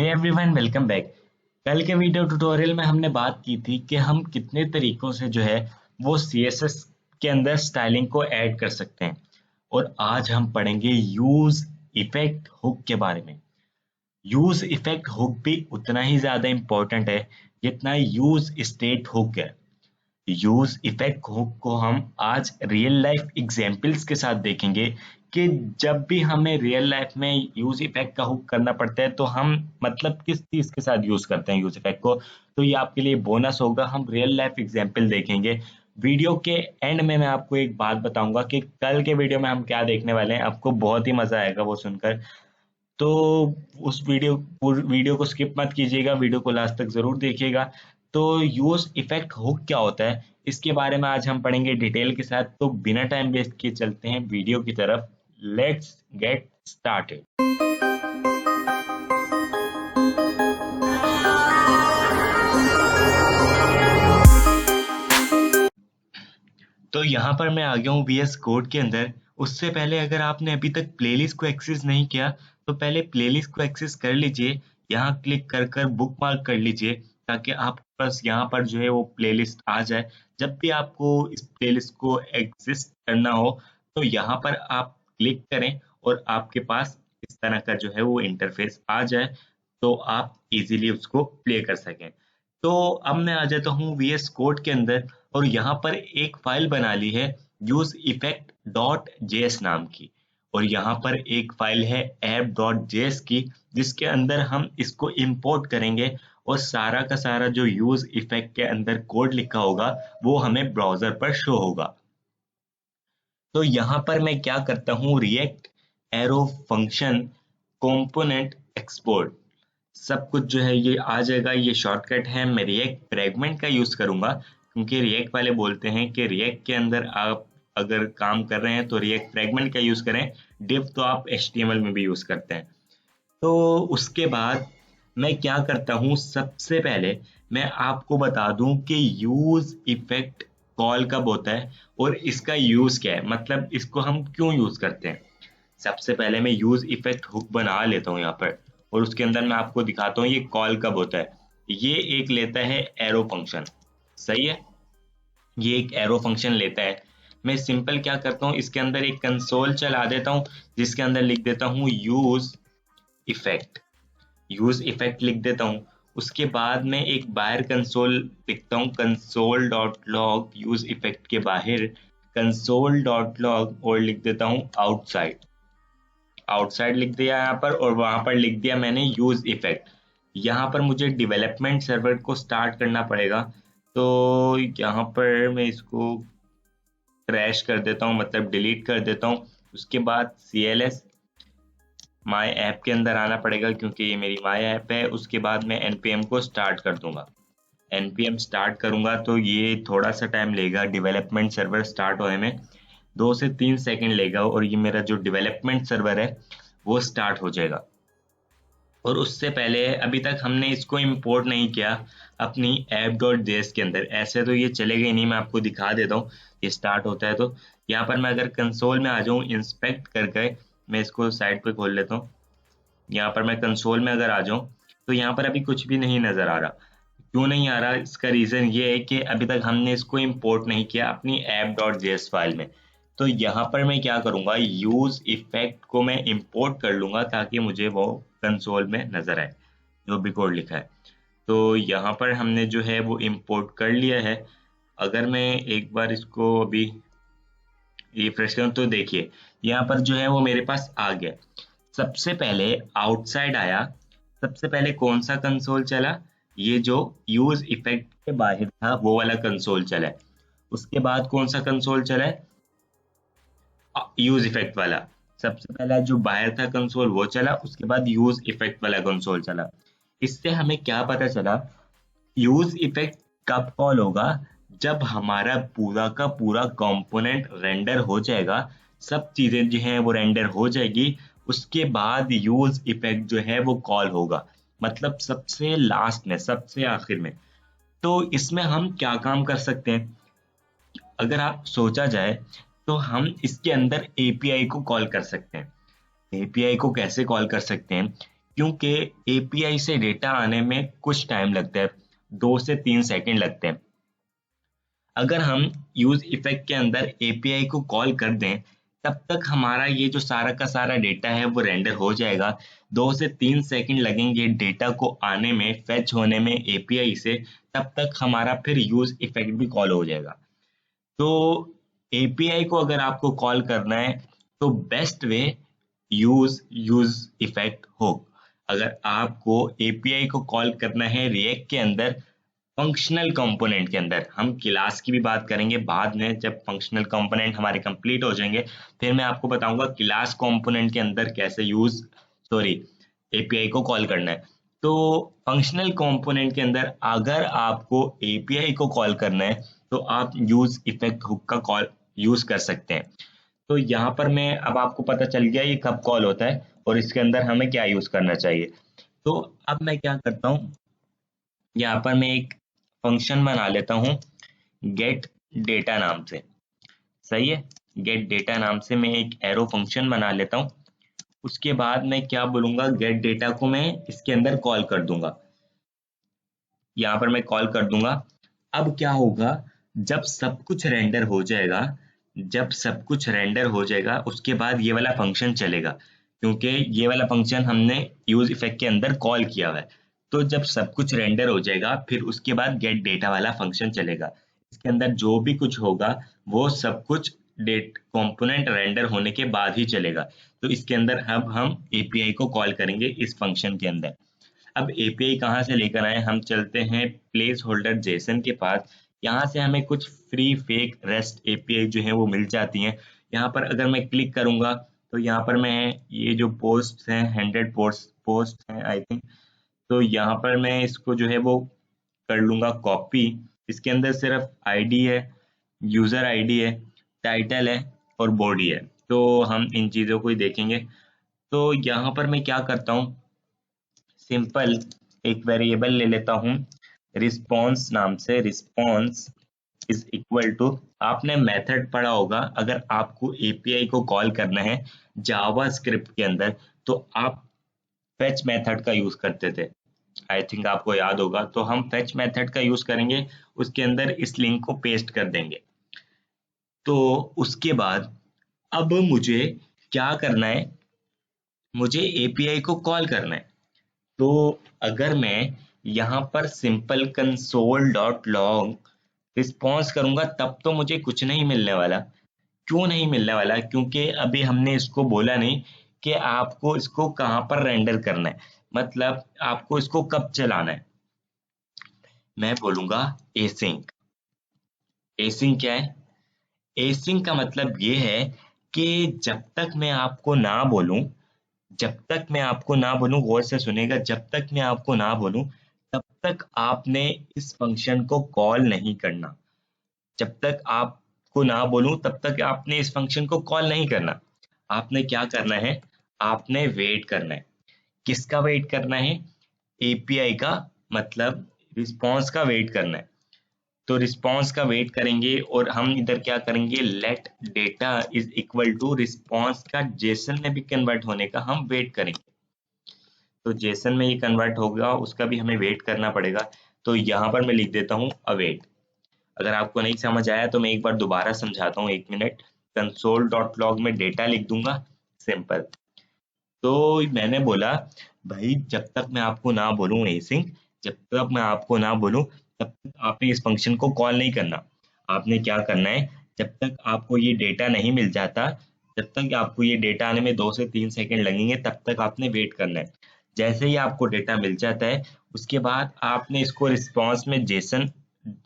Everyone, welcome back. कल के video tutorial में हमने बात की थी कि हम कितने तरीकों से जो है वो CSS के अंदर स्टाइलिंग को ऐड कर सकते हैं। और आज हम पढ़ेंगे यूज इफेक्ट हुक के बारे में। यूज इफेक्ट हुक भी उतना ही ज्यादा इम्पोर्टेंट है जितना यूज स्टेट हुक है। यूज इफेक्ट हुक को हम आज रियल लाइफ एग्जांपल्स के साथ देखेंगे कि जब भी हमें रियल लाइफ में यूज इफेक्ट का हुक करना पड़ता है तो हम मतलब किस चीज के साथ यूज करते हैं यूज इफेक्ट को। तो ये आपके लिए बोनस होगा, हम रियल लाइफ एग्जांपल देखेंगे। वीडियो के एंड में मैं आपको एक बात बताऊंगा कि कल के वीडियो में हम क्या देखने वाले हैं। आपको बहुत ही मजा आएगा वो सुनकर। तो उस वीडियो को स्किप मत कीजिएगा, वीडियो को लास्ट तक जरूर देखिएगा। तो यूज इफेक्ट हुक क्या होता है इसके बारे में आज हम पढ़ेंगे डिटेल के साथ। तो बिना टाइम वेस्ट किए चलते हैं वीडियो की तरफ। Let's get started. तो यहाँ पर मैं आ गया हूँ VS कोड के अंदर। उससे पहले अगर आपने अभी तक प्लेलिस्ट को एक्सेस नहीं किया तो पहले प्लेलिस्ट को एक्सेस कर लीजिए। यहाँ क्लिक कर कर बुक मार्क कर लीजिए ताकि आप बस यहाँ पर जो है वो प्लेलिस्ट आ जाए। जब भी आपको इस प्लेलिस्ट को एक्सेस करना हो तो यहाँ पर आप क्लिक करें और आपके पास इस तरह का जो है वो इंटरफेस आ जाए तो आप इजीली उसको प्ले कर सकें। तो अब मैं आ जाता हूँ VS कोड के अंदर और यहाँ पर एक फाइल बना ली है यूज इफेक्ट डॉट जेएस नाम की। और यहाँ पर एक फाइल है ऐप डॉट जेएस की जिसके अंदर हम इसको इंपोर्ट करेंगे और सारा का सारा जो यूज इफेक्ट के अंदर कोड लिखा होगा वो हमें ब्राउजर पर शो होगा। तो यहाँ पर मैं क्या करता हूँ, react arrow function component export सब कुछ जो है ये आ जाएगा। ये शॉर्टकट है। मैं रिएक्ट फ्रेगमेंट का यूज करूंगा क्योंकि रिएक्ट वाले बोलते हैं कि रिएक्ट के अंदर आप अगर काम कर रहे हैं तो रिएक्ट फ्रेगमेंट का यूज करें। डिव तो आप HTML में भी यूज करते हैं। तो उसके बाद मैं क्या करता हूँ, सबसे पहले मैं आपको बता दूं कि यूज इफेक्ट कॉल कब होता है और इसका यूज क्या है, मतलब इसको हम क्यों यूज करते हैं। सबसे पहले मैं यूज इफेक्ट हुक बना लेता हूँ यहाँ पर और उसके अंदर मैं आपको दिखाता हूँ ये कॉल कब होता है। ये एक लेता है एरो फंक्शन, सही है। ये एक एरो फंक्शन लेता है। मैं सिंपल क्या करता हूँ, इसके अंदर एक कंसोल चला देता हूँ जिसके अंदर लिख देता हूँ यूज इफेक्ट लिख देता हूँ। उसके बाद में एक बाहर कंसोल लिखता हूँ, console dot log use effect के बाहर कंसोल डॉट लॉग और लिख देता हूँ आउटसाइड लिख दिया यहाँ पर और वहां पर लिख दिया मैंने यूज इफेक्ट। यहाँ पर मुझे डेवलपमेंट सर्वर को स्टार्ट करना पड़ेगा तो यहाँ पर मैं इसको क्रैश कर देता हूँ, मतलब डिलीट कर देता हूँ। उसके बाद CLS माई ऐप के अंदर आना पड़ेगा क्योंकि ये मेरी माई ऐप है। उसके बाद मैं NPM को स्टार्ट कर दूंगा। NPM स्टार्ट करूंगा तो ये थोड़ा सा टाइम लेगा डेवलपमेंट सर्वर स्टार्ट होने में, 2 से 3 सेकंड लेगा और ये मेरा जो डेवलपमेंट सर्वर है वो स्टार्ट हो जाएगा। और उससे पहले अभी तक हमने इसको इंपोर्ट नहीं किया अपनी app.js के अंदर। ऐसे तो ये चलेगा ही नहीं, मैं आपको दिखा देता हूँ। ये स्टार्ट होता है तो यहाँ पर मैं अगर कंसोल में आ जाऊँ इंस्पेक्ट करके, मैं इसको साइड पे खोल लेता हूँ। यहाँ पर मैं कंसोल में अगर आ जाऊँ तो यहाँ पर अभी कुछ भी नहीं नजर आ रहा। क्यों नहीं आ रहा, इसका रीजन ये है कि अभी तक हमने इसको इंपोर्ट नहीं किया अपनी app.js फाइल में। तो यहाँ पर मैं क्या करूंगा, यूज इफेक्ट को मैं इंपोर्ट कर लूंगा ताकि मुझे वो कंसोल में नजर आए जो भी कोड लिखा है। तो यहाँ पर हमने जो है वो इंपोर्ट कर लिया है। अगर मैं एक बार इसको अभी रिफ्रेश करूं तो देखिए यहाँ पर जो है वो मेरे पास आ गया। सबसे पहले आउटसाइड आया। सबसे पहले कौन सा कंसोल चला, ये जो यूज इफेक्ट के बाहर था वो वाला कंसोल चला है। उसके बाद कौन सा कंसोल चला है, यूज इफेक्ट वाला। सबसे पहला जो बाहर था कंसोल वो चला, उसके बाद यूज इफेक्ट वाला कंसोल चला। इससे हमें क्या पता चला, यूज इफेक्ट कब कॉल होगा, जब हमारा पूरा का पूरा कंपोनेंट रेंडर हो जाएगा, सब चीजें जो हैं वो रेंडर हो जाएगी, उसके बाद यूज इफेक्ट जो है वो कॉल होगा, मतलब सबसे लास्ट में, सबसे आखिर में। तो इसमें हम क्या काम कर सकते हैं, अगर आप सोचा जाए तो हम इसके अंदर API को कॉल कर सकते हैं। API को कैसे कॉल कर सकते हैं क्योंकि एपीआई से डेटा आने में कुछ टाइम लगता है, 2 से 3 सेकंड लगते हैं। अगर हम यूज इफेक्ट के अंदर एपीआई को कॉल कर दें, तब तक हमारा ये जो सारा का सारा डेटा है वो रेंडर हो जाएगा। 2 से 3 सेकंड लगेंगे डेटा को आने में, फेच होने में एपीआई से, तब तक हमारा फिर यूज इफेक्ट भी कॉल हो जाएगा। तो एपीआई को अगर आपको कॉल करना है तो बेस्ट वे यूज इफेक्ट हो। अगर आपको एपीआई को कॉल करना है रिएक्ट के अंदर फंक्शनल कंपोनेंट के अंदर, हम क्लास की भी बात करेंगे बाद में, जब फंक्शनल कंपोनेंट हमारे कंप्लीट हो जाएंगे फिर मैं आपको बताऊंगा क्लास कंपोनेंट के अंदर कैसे एपीआई को कॉल करना है। तो फंक्शनल कंपोनेंट के अंदर अगर आपको एपीआई को कॉल करना है तो आप यूज इफेक्ट हुक का कॉल यूज कर सकते हैं। तो यहाँ पर मैं, अब आपको पता चल गया ये कब कॉल होता है और इसके अंदर हमें क्या यूज करना चाहिए। तो अब मैं क्या करता हूँ, यहाँ पर मैं एक फंक्शन बना लेता हूँ गेट डेटा नाम से। सही है, गेट डेटा नाम से मैं एक एरो फंक्शन बना लेता हूँ। उसके बाद मैं क्या बोलूंगा, गेट डेटा को मैं इसके अंदर कॉल कर दूंगा, यहाँ पर मैं कॉल कर दूंगा। अब क्या होगा, जब सब कुछ रेंडर हो जाएगा, जब सब कुछ रेंडर हो जाएगा उसके बाद ये वाला फंक्शन चलेगा, क्योंकि ये वाला फंक्शन हमने यूज इफेक्ट के अंदर कॉल किया हुआ है। तो जब सब कुछ रेंडर हो जाएगा फिर उसके बाद गेट डेटा वाला फंक्शन चलेगा। इसके अंदर जो भी कुछ होगा वो सब कुछ डेट कंपोनेंट रेंडर होने के बाद ही चलेगा। तो इसके अंदर अब हम एपीआई को कॉल करेंगे इस फंक्शन के अंदर। अब एपीआई कहाँ से लेकर आए, हम चलते हैं प्लेस होल्डर जेसन के पास। यहाँ से हमें कुछ फ्री फेक रेस्ट एपीआई जो है वो मिल जाती हैं। यहाँ पर अगर मैं क्लिक करूंगा तो यहाँ पर मैं ये जो पोस्ट हैं 100 पोस्ट हैं आई थिंक, तो यहाँ पर मैं इसको जो है वो कर लूंगा कॉपी। इसके अंदर सिर्फ आईडी है, यूजर आईडी है, टाइटल है और बॉडी है, तो हम इन चीज़ों को ही देखेंगे। तो यहाँ पर मैं क्या करता हूँ, सिंपल एक वेरिएबल ले लेता हूँ रिस्पॉन्स नाम से। रिस्पॉन्स इज इक्वल टू, आपने मेथड पढ़ा होगा अगर आपको एपीआई को कॉल करना है जावा स्क्रिप्ट के अंदर तो आप फेच मेथड का यूज करते थे, आई थिंक आपको याद होगा। तो हम फेच मेथड का यूज करेंगे, उसके अंदर इस लिंक को पेस्ट कर देंगे। तो उसके बाद अब मुझे क्या करना है, मुझे एपीआई को कॉल करना है। तो अगर मैं यहाँ पर simple console dot log response करूंगा तब तो मुझे कुछ नहीं मिलने वाला। क्यों नहीं मिलने वाला, क्योंकि अभी हमने इसको बोला नहीं कि आपको इसको कहाँ पर रेंडर करना है, मतलब आपको इसको कब चलाना है। मैं बोलूंगा एसिंक। एसिंक क्या है, एसिंक का मतलब ये है कि जब तक मैं आपको ना बोलूं, जब तक मैं आपको ना बोलूं, गौर से सुनेगा, जब तक मैं आपको ना बोलूं तब तक आपने इस फंक्शन को कॉल नहीं करना। जब तक आपको ना बोलूं तब तक आपने इस फंक्शन को कॉल नहीं करना। आपने क्या करना है, आपने वेट करना है। किसका वेट करना है, एपीआई का, मतलब रिस्पॉन्स का वेट करना है। तो रिस्पॉन्स का वेट करेंगे और हम इधर क्या करेंगे, let data is equal to response का जेसन में भी कन्वर्ट होने का हम वेट करेंगे। तो जेसन में ये कन्वर्ट होगा उसका भी हमें वेट करना पड़ेगा। तो यहाँ पर मैं लिख देता हूँ अवेट। अगर आपको नहीं समझ आया तो मैं एक बार दोबारा समझाता हूँ, 1 मिनट। कंसोल डॉट लॉग में डेटा लिख दूंगा, सिंपल। तो मैंने बोला भाई जब तक मैं आपको ना बोलूँ एसिंक, जब तक मैं आपको ना बोलूँ तब तक आपने इस फंक्शन को कॉल नहीं करना। आपने क्या करना है, जब तक आपको ये डेटा नहीं मिल जाता, जब तक आपको ये डेटा आने में 2 से 3 सेकंड लगेंगे तब तक आपने वेट करना है। जैसे ही आपको डेटा मिल जाता है उसके बाद आपने इसको रिस्पॉन्स में जेसन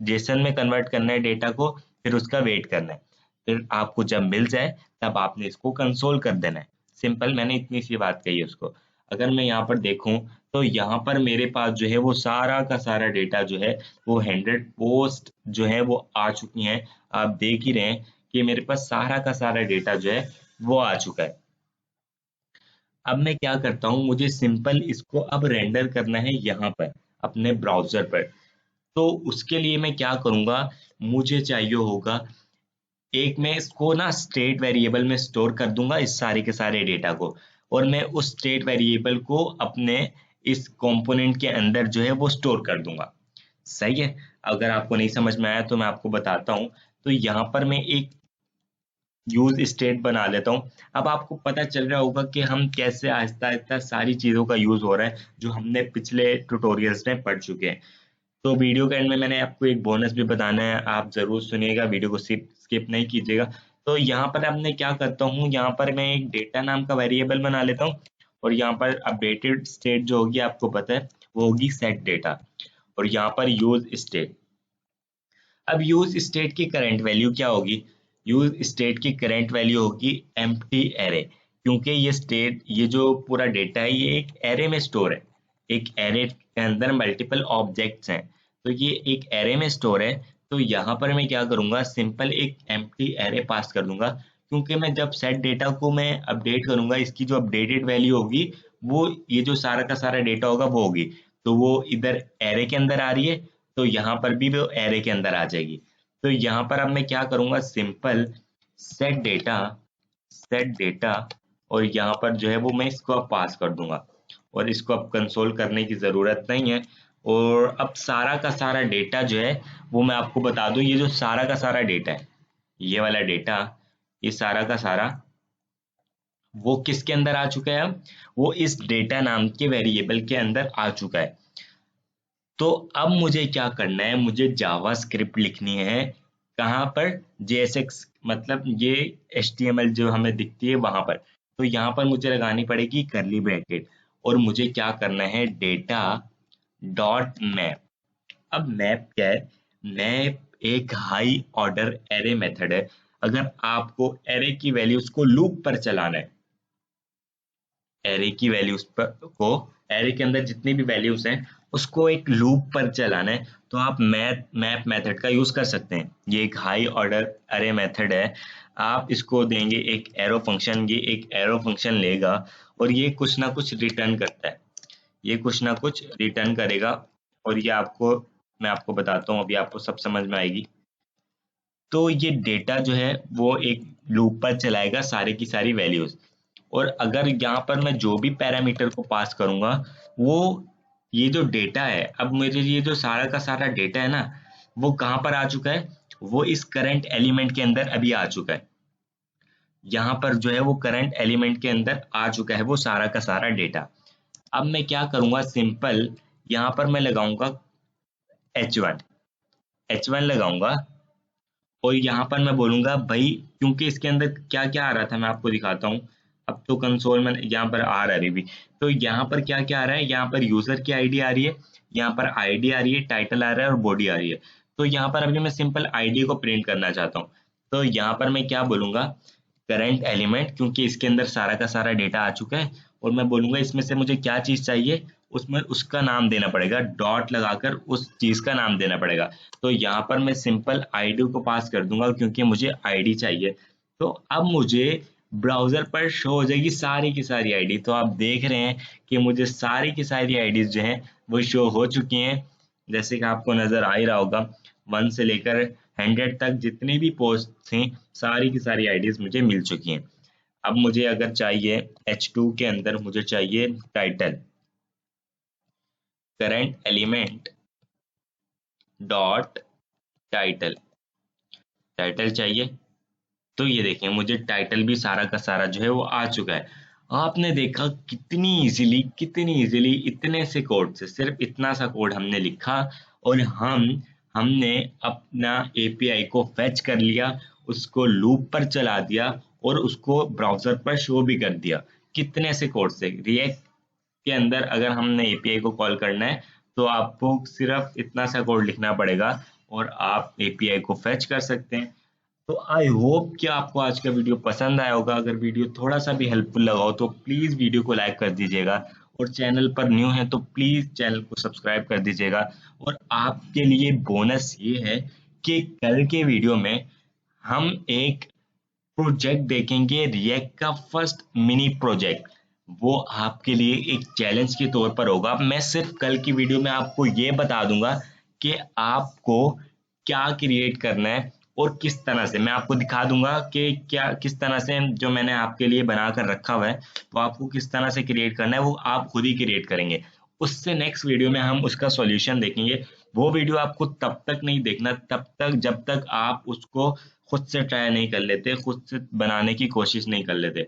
जेसन में कन्वर्ट करना है डेटा को, फिर उसका वेट करना है। फिर आपको जब मिल जाए तब आपने इसको कंसोल कर देना है। सिंपल, मैंने इतनी सी बात कही है उसको। अगर मैं यहाँ पर देखूं तो यहाँ पर मेरे पास जो है वो सारा का सारा डेटा जो है वो 100 पोस्ट जो है वो आ चुकी हैं। आप देख ही रहे हैं कि मेरे पास सारा का सारा डेटा जो है वो आ चुका है। अब मैं क्या करता हूँ, मुझे सिंपल इसको अब रेंडर करना है यहाँ पर अपने ब्राउजर पर। तो उसके लिए मैं क्या करूँगा, मुझे चाहिए होगा एक, मैं इसको ना स्टेट वेरिएबल में स्टोर कर दूंगा इस सारे के सारे डेटा को। और मैं उस स्टेट वेरिएबल को अपने इस कंपोनेंट के अंदर जो है वो स्टोर कर दूंगा। सही है। अगर आपको नहीं समझ में आया तो मैं आपको बताता हूँ। तो यहाँ पर मैं एक यूज स्टेट बना लेता हूँ। अब आपको पता चल रहा होगा कि हम कैसे आहिस्ता आहिस्ता सारी चीज़ों का यूज हो रहा है जो हमने पिछले ट्यूटोरियल्स में पढ़ चुके हैं। तो वीडियो के एंड में मैंने आपको एक बोनस भी बताना है, आप जरूर सुनिएगा, वीडियो को स्किप नहीं कीजिएगा। तो यहाँ पर अब मैं क्या करता हूँ, यहाँ पर मैं एक डेटा नाम का वेरिएबल बना लेता हूँ और यहाँ पर अपडेटेड स्टेट जो होगी आपको पता है वो होगी सेट डेटा, और यहाँ पर यूज स्टेट। अब यूज स्टेट की करंट वैल्यू क्या होगी? यूज स्टेट की करंट वैल्यू होगी एम्प्टी एरे, क्योंकि ये स्टेट, ये जो पूरा डेटा है ये एक एरे में स्टोर है। एक एरे के अंदर मल्टीपल ऑब्जेक्ट्स हैं, तो ये एक एरे में स्टोर है। तो यहाँ पर मैं क्या करूँगा, सिंपल एक एम्प्टी एरे पास कर दूंगा, क्योंकि मैं जब सेट डेटा को मैं अपडेट करूंगा, इसकी जो अपडेटेड वैल्यू होगी वो ये जो सारा का सारा डेटा होगा वो होगी, तो वो इधर एरे के अंदर आ रही है, तो यहाँ पर भी वो एरे के अंदर आ जाएगी। तो यहाँ पर अब मैं क्या करूंगा, सिंपल सेट डेटा और यहाँ पर जो है वो मैं इसको अब पास कर दूंगा, और इसको अब कंसोल करने की जरूरत नहीं है। और अब सारा का सारा डेटा जो है वो मैं आपको बता दूं, ये जो सारा का सारा डेटा है, ये वाला डेटा, ये सारा का सारा वो किसके अंदर आ चुका है? अब वो इस डेटा नाम के वेरिएबल के अंदर आ चुका है। तो अब मुझे क्या करना है, मुझे जावा स्क्रिप्ट लिखनी है। कहाँ पर? JSX, मतलब ये HTML जो हमें दिखती है वहां पर। तो यहाँ पर मुझे लगानी पड़ेगी करली ब्रैकेट, और मुझे क्या करना है, डेटा डॉट मैप। अब मैप क्या है? मैप एक हाई ऑर्डर एरे मेथड है। अगर आपको एरे की वैल्यूज को लूप पर चलाना है, एरे की वैल्यूज पर को, एरे के अंदर जितनी भी वैल्यूज हैं उसको एक लूप पर चलाना है, तो आप मैप मेथड का यूज कर सकते हैं। ये एक हाई ऑर्डर अरे मेथड है। आप इसको देंगे एक एरो फंक्शन, ये एक एरो फंक्शन लेगा और ये कुछ ना कुछ रिटर्न करता है, ये कुछ ना कुछ रिटर्न करेगा। और ये आपको, मैं आपको बताता हूँ, अभी आपको सब समझ में आएगी। तो ये डेटा जो है वो एक लूप पर चलाएगा सारी की सारी वैल्यूज, और अगर यहाँ पर मैं जो भी पैरामीटर को पास करूंगा, वो ये जो डेटा है, अब मेरे लिए जो सारा का सारा डेटा है ना, वो कहाँ पर आ चुका है, वो इस करंट एलिमेंट के अंदर अभी आ चुका है। यहाँ पर जो है वो करंट एलिमेंट के अंदर आ चुका है वो सारा का सारा डेटा। अब मैं क्या करूंगा, सिंपल यहाँ पर मैं लगाऊंगा H1, H1 लगाऊंगा, और यहाँ पर मैं बोलूंगा भाई, क्योंकि इसके अंदर क्या क्या आ रहा था मैं आपको दिखाता हूँ। अब तो कंसोल में यहाँ पर आ रहा है अभी भी। तो यहाँ पर क्या क्या आ रहा है, यहाँ पर यूजर की आईडी आ रही है, यहाँ पर आईडी आ रही है, टाइटल आ रहा है और बॉडी आ रही है। तो यहाँ पर अभी मैं सिंपल आईडी को प्रिंट करना चाहता हूँ। तो यहाँ पर मैं क्या बोलूंगा, करंट एलिमेंट, क्योंकि इसके अंदर सारा का सारा डेटा आ चुका है, और मैं बोलूंगा इसमें से मुझे क्या चीज चाहिए, उसमें उसका नाम देना पड़ेगा, डॉट लगाकर उस चीज का नाम देना पड़ेगा। तो यहाँ पर मैं सिंपल आईडी को पास कर दूंगा, क्योंकि मुझे आईडी चाहिए। तो अब मुझे ब्राउजर पर शो हो जाएगी सारी की सारी आईडी। तो आप देख रहे हैं कि मुझे सारी की सारी आईडीज जो हैं वो शो हो चुकी हैं, जैसे कि आपको नजर आ ही रहा होगा। 1 से लेकर 100 तक जितनी भी पोस्ट थी, सारी की सारी आईडीज मुझे मिल चुकी हैं। अब मुझे अगर चाहिए H2 के अंदर, मुझे चाहिए title, current element dot title, title चाहिए। तो ये देखें, मुझे टाइटल भी सारा का सारा जो है वो आ चुका है। आपने देखा कितनी इजीली इतने से कोड से, सिर्फ इतना सा कोड हमने लिखा, और हमने अपना एपीआई को फेच कर लिया, उसको लूप पर चला दिया, और उसको ब्राउजर पर शो भी कर दिया। कितने से कोड से, रिएक्ट के अंदर अगर हमने एपीआई को कॉल करना है तो आपको सिर्फ इतना सा कोड लिखना पड़ेगा और आप एपीआई को फेच कर सकते हैं। तो आई होप कि आपको आज का वीडियो पसंद आया होगा। अगर वीडियो थोड़ा सा भी हेल्पफुल लगा हो तो प्लीज़ वीडियो को लाइक कर दीजिएगा, और चैनल पर न्यू है तो प्लीज़ चैनल को सब्सक्राइब कर दीजिएगा। और आपके लिए बोनस ये है कि कल के वीडियो में हम एक प्रोजेक्ट देखेंगे, रिएक्ट का फर्स्ट मिनी प्रोजेक्ट। वो आपके लिए एक चैलेंज के तौर पर होगा। मैं सिर्फ कल की वीडियो में आपको ये बता दूंगा कि आपको क्या क्रिएट करना है, और किस तरह से मैं आपको दिखा दूंगा कि क्या किस तरह से जो मैंने आपके लिए बना कर रखा हुआ है वो आपको किस तरह से क्रिएट करना है, वो आप खुद ही क्रिएट करेंगे। उससे नेक्स्ट वीडियो में हम उसका सॉल्यूशन देखेंगे। वो वीडियो आपको तब तक नहीं देखना, तब तक जब तक आप उसको खुद से ट्राई नहीं कर लेते, खुद से बनाने की कोशिश नहीं कर लेते।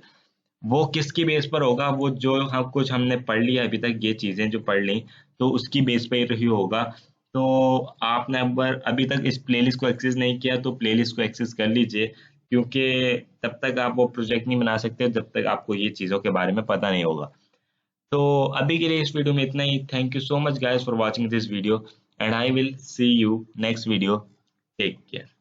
वो किसकी बेस पर होगा, वो जो हम कुछ हमने पढ़ लिया अभी तक, ये चीजें जो पढ़ ली, तो उसकी बेस पर ही होगा। तो आपने अभी तक इस प्लेलिस्ट को एक्सेस नहीं किया तो प्लेलिस्ट को एक्सेस कर लीजिए, क्योंकि तब तक आप वो प्रोजेक्ट नहीं बना सकते जब तक आपको ये चीज़ों के बारे में पता नहीं होगा। तो अभी के लिए इस वीडियो में इतना ही। Thank you so much guys for watching this video, and I will see you next video. Take care.